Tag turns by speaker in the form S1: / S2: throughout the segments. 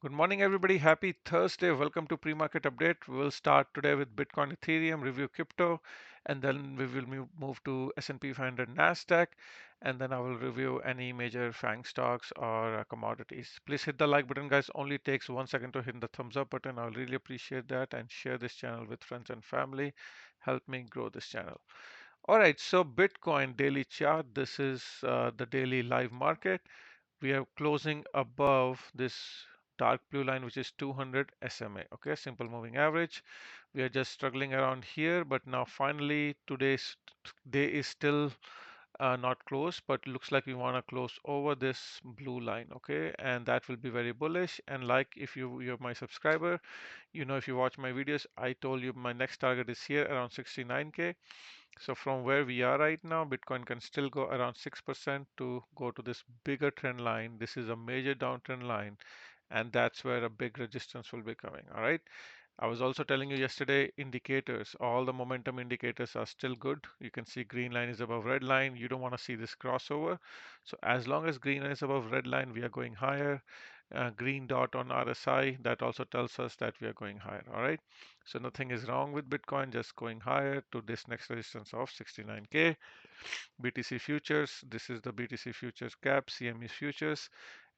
S1: Good morning, everybody. Happy Thursday. Welcome to pre-market update. We'll start today with Bitcoin, Ethereum, review crypto, and then we will move to S&P 500, Nasdaq, and then I will review any major FANG stocks or commodities. Please hit the like button, guys. Only takes 1 second to hit the thumbs up button. I'll really appreciate that, and share this channel with friends and family. Help me grow this channel. All right, so Bitcoin daily chart. This is the daily live market. We are closing above this dark blue line, which is 200 SMA. Okay, simple moving average. We are just struggling around here, but now finally today's day is still not close, but looks like we want to close over this blue line. Okay, and that will be very bullish. And like if you're my subscriber, if you watch my videos, I told you my next target is here around 69K. So from where we are right now, Bitcoin can still go around 6% to go to this bigger trend line. This is a major downtrend line, and that's where a big resistance will be coming. All right. I was also telling you yesterday, indicators, all the momentum indicators are still good. You can see green line is above red line. You don't want to see this crossover. So as long as green line is above red line, we are going higher. Green dot on RSI, that also tells us that we are going higher. All right. So nothing is wrong with Bitcoin, just going higher to this next resistance of 69K. BTC futures, this is the BTC futures gap, CME futures,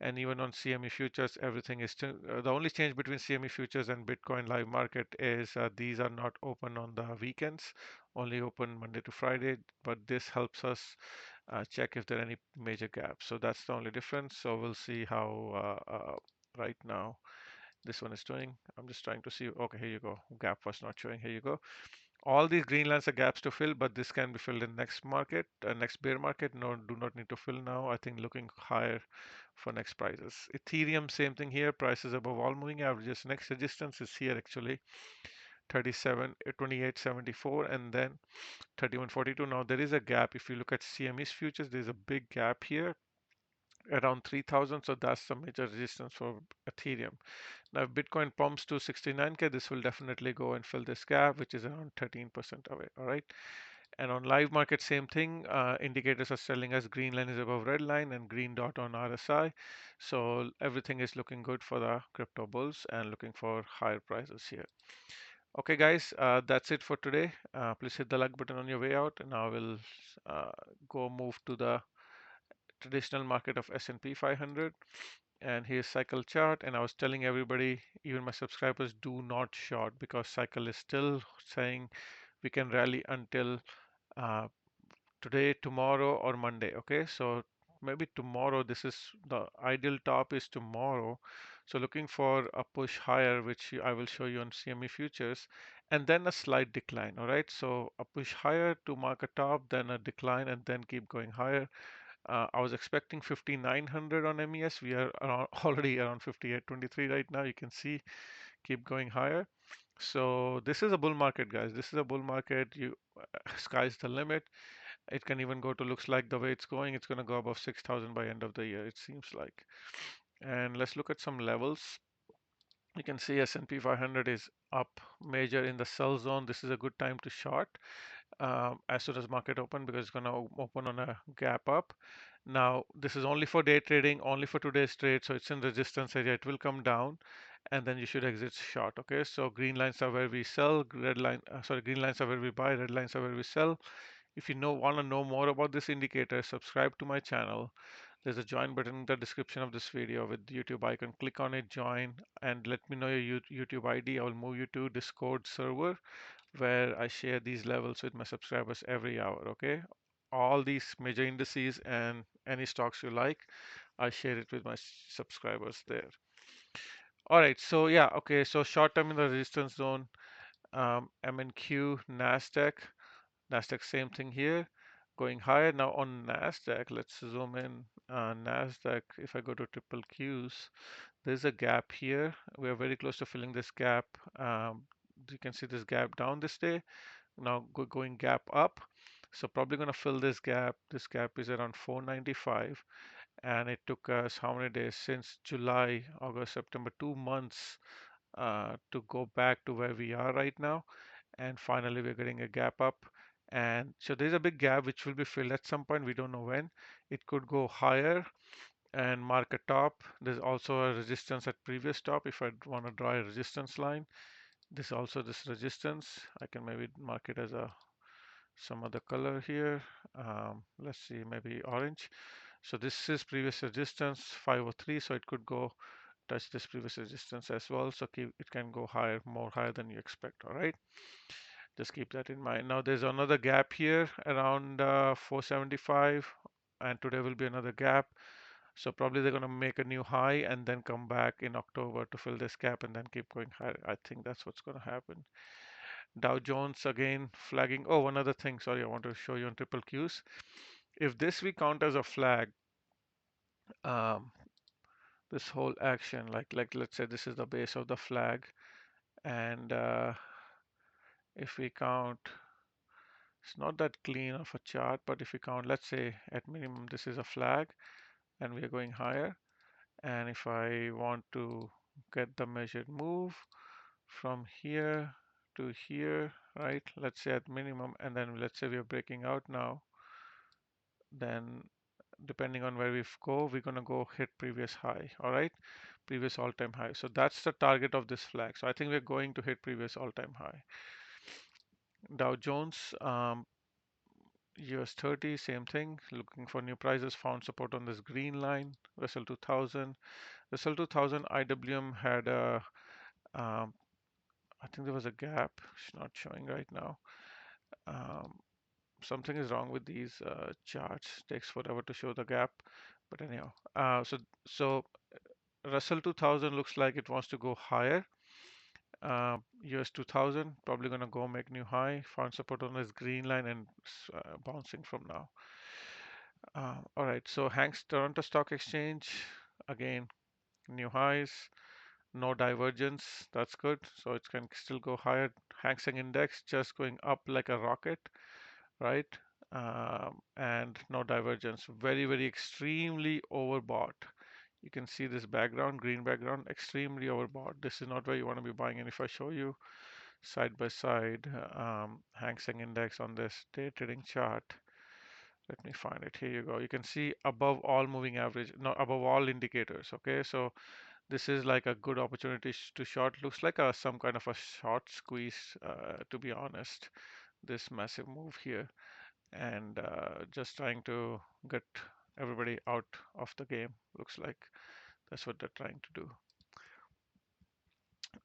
S1: and even on CME futures, everything is still, the only change between CME futures and Bitcoin live market is these are not open on the weekends, only open Monday to Friday, but this helps us check if there are any major gaps. So that's the only difference. So we'll see how right now this one is doing. I'm just trying to see. Okay, here you go. Gap was not showing. Here you go. All these green lines are gaps to fill, but this can be filled in next market, next bear market. No, do not need to fill now. I think looking higher for next prices. Ethereum, same thing here. Prices above all moving averages. Next resistance is here actually, 37, 28.74, and then 31.42. Now there is a gap. If you look at CME's futures, there's a big gap here around 3000. So that's the major resistance for Ethereum. Now, if Bitcoin pumps to 69K, this will definitely go and fill this gap, which is around 13% away. All right. And on live market, same thing. Indicators are telling us green line is above red line and green dot on RSI. So everything is looking good for the crypto bulls and looking for higher prices here. Okay, guys, that's it for today. Please hit the like button on your way out, and I will uh, go move to the traditional market of S&P 500. And here's cycle chart, and I was telling everybody, even my subscribers, do not short because cycle is still saying we can rally until uh, today, tomorrow, or Monday. Okay, so maybe tomorrow. This is the ideal top is tomorrow. So looking for a push higher, which I will show you on CME futures, and then a slight decline. All right, so a push higher to mark a top, then a decline, and then keep going higher. I was expecting 5900 on MES. We are around, already around 5823 right now. You can see keep going higher. So this is a bull market, guys. This is a bull market. You sky's the limit. It can even go to looks like the way it's going. It's going to go above 6000 by end of the year. It seems like. And let's look at some levels. You can see S&P 500 is up major in the sell zone. This is a good time to short as soon as market open because it's going to open on a gap up. Now, this is only for day trading, only for today's trade. So it's in resistance area. It will come down and then you should exit short. Okay. So green lines are where we sell, green lines are where we buy, red lines are where we sell. If you want to know more about this indicator, subscribe to my channel. There's a join button in the description of this video with the YouTube icon. Click on it, join, and let me know your YouTube ID. I will move you to Discord server where I share these levels with my subscribers every hour. Okay, all these major indices and any stocks you like, I share it with my subscribers there. All right, so yeah, okay, so short term in the resistance zone, MNQ, Nasdaq, same thing here, going higher. Now on Nasdaq, let's zoom in. Nasdaq, if I go to triple Qs, there's a gap here. We are very close to filling this gap. You can see this gap down this day. Now going gap up. So probably going to fill this gap. This gap is around 495, and it took us how many days since July, August, September, 2 months to go back to where we are right now. And finally, we're getting a gap up. And so there's a big gap which will be filled at some point. We don't know when. It could go higher and mark a top. There's also a resistance at previous top. If I want to draw a resistance line, this also this resistance, I can maybe mark it as a some other color here. Let's see, maybe orange. So this is previous resistance 503, so it could go touch this previous resistance as well. So it can go higher, more higher than you expect. All right, just keep that in mind. Now there's another gap here around 475, and today will be another gap. So probably they're going to make a new high and then come back in October to fill this gap and then keep going higher. I think that's what's going to happen. Dow Jones again flagging. Oh, one other thing. Sorry, I want to show you on triple Qs. If this we count as a flag, um, this whole action, like let's say this is the base of the flag, and if we count, it's not that clean of a chart, but if we count, let's say at minimum this is a flag, and we are going higher. And if I want to get the measured move from here to here, right? Let's say at minimum, and then let's say we are breaking out now, then depending on where we go, we're going to go hit previous high, all right? Previous all-time high. So that's the target of this flag. So I think we're going to hit previous all-time high. Dow Jones, US 30, same thing, looking for new prices, found support on this green line, Russell 2000. Russell 2000 IWM had a, um, I think there was a gap, it's not showing right now. Um, Something is wrong with these charts, takes forever to show the gap. But anyhow, so Russell 2000 looks like it wants to go higher. US 2000 probably going to go make new high, found support on this green line and bouncing from now. All right, so Hanks Toronto Stock Exchange, again, new highs, no divergence, that's good. So it can still go higher. Hang Seng Index just going up like a rocket, right? And no divergence. Very, very extremely overbought. You can see this background, green background, extremely overbought. This is not where you want to be buying. And if I show you side by side Hang Seng Index on this day trading chart, let me find it. Here you go. You can see above all moving average, no, above all indicators. Okay, so this is like a good opportunity to short. Looks like some kind of a short squeeze, to be honest. This massive move here, and just trying to get everybody out of the game. Looks like that's what they're trying to do.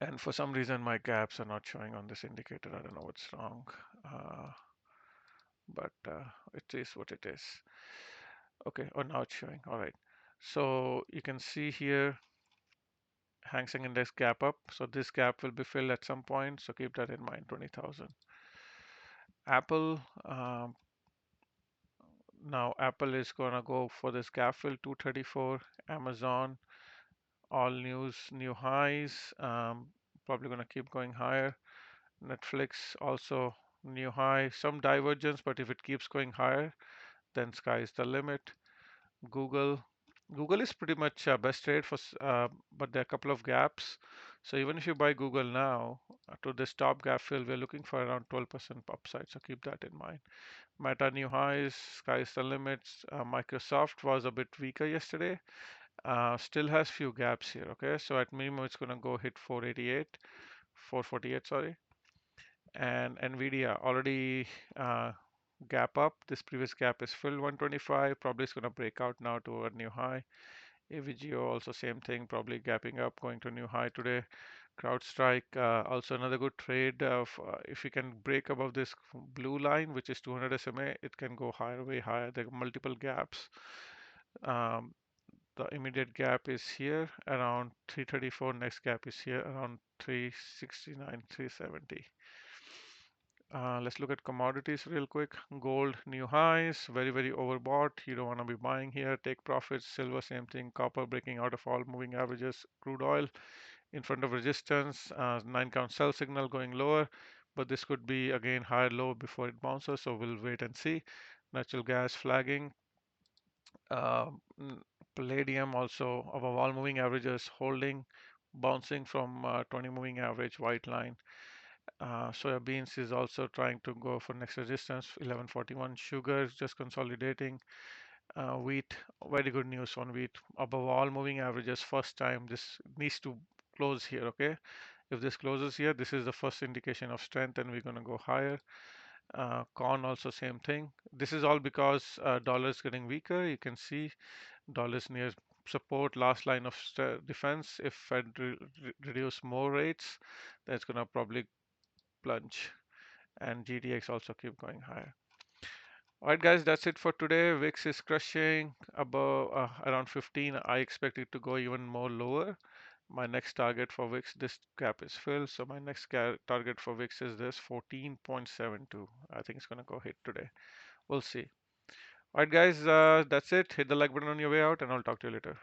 S1: And for some reason, my gaps are not showing on this indicator. I don't know what's wrong, but it is what it is. Okay, oh, now it's showing. All right. So you can see here Hang Seng Index gap up. So this gap will be filled at some point. So keep that in mind, 20,000. Apple, now Apple is gonna go for this gap fill 234. Amazon, all news, new highs. Probably gonna keep going higher. Netflix also new high, some divergence, but if it keeps going higher, then sky is the limit. Google, Google is pretty much best trade for, but there are a couple of gaps. So even if you buy Google now to this top gap fill, we're looking for around 12% upside. So keep that in mind. Meta new highs, sky is the limits. Microsoft was a bit weaker yesterday. Still has few gaps here. Okay, so at minimum it's gonna go hit 488, 448, sorry. And NVDA already gap up. This previous gap is filled 125. Probably it's going to break out now to a new high. AVGO also same thing, probably gapping up, going to a new high today. CrowdStrike also another good trade. If you can break above this blue line, which is 200 SMA, it can go higher, way higher. There are multiple gaps. Um, the immediate gap is here around 334. Next gap is here around 369, 370. Let's look at commodities real quick. Gold, new highs, very, very overbought. You don't want to be buying here. Take profits. Silver, same thing. Copper breaking out of all moving averages. Crude oil in front of resistance. 9 count sell signal going lower, but this could be again higher low before it bounces. So we'll wait and see. Natural gas flagging. Uh, Palladium also above all moving averages, holding, bouncing from 20 moving average white line. Soybeans is also trying to go for next resistance, 1141. Sugar is just consolidating. Wheat, very good news on wheat. Above all moving averages, first time this needs to close here, okay? If this closes here, this is the first indication of strength and we're going to go higher. Corn also same thing. This is all because dollar is getting weaker. You can see dollar is near support, last line of defense. If Fed reduce more rates, that's going to probably plunge and GDX also keep going higher. All right, guys, that's it for today. VIX is crushing above around 15. I expect it to go even more lower. My next target for VIX, this gap is filled. So my next target for VIX is this 14.72. I think it's going to go hit today. We'll see. All right, guys, that's it. Hit the like button on your way out, and I'll talk to you later.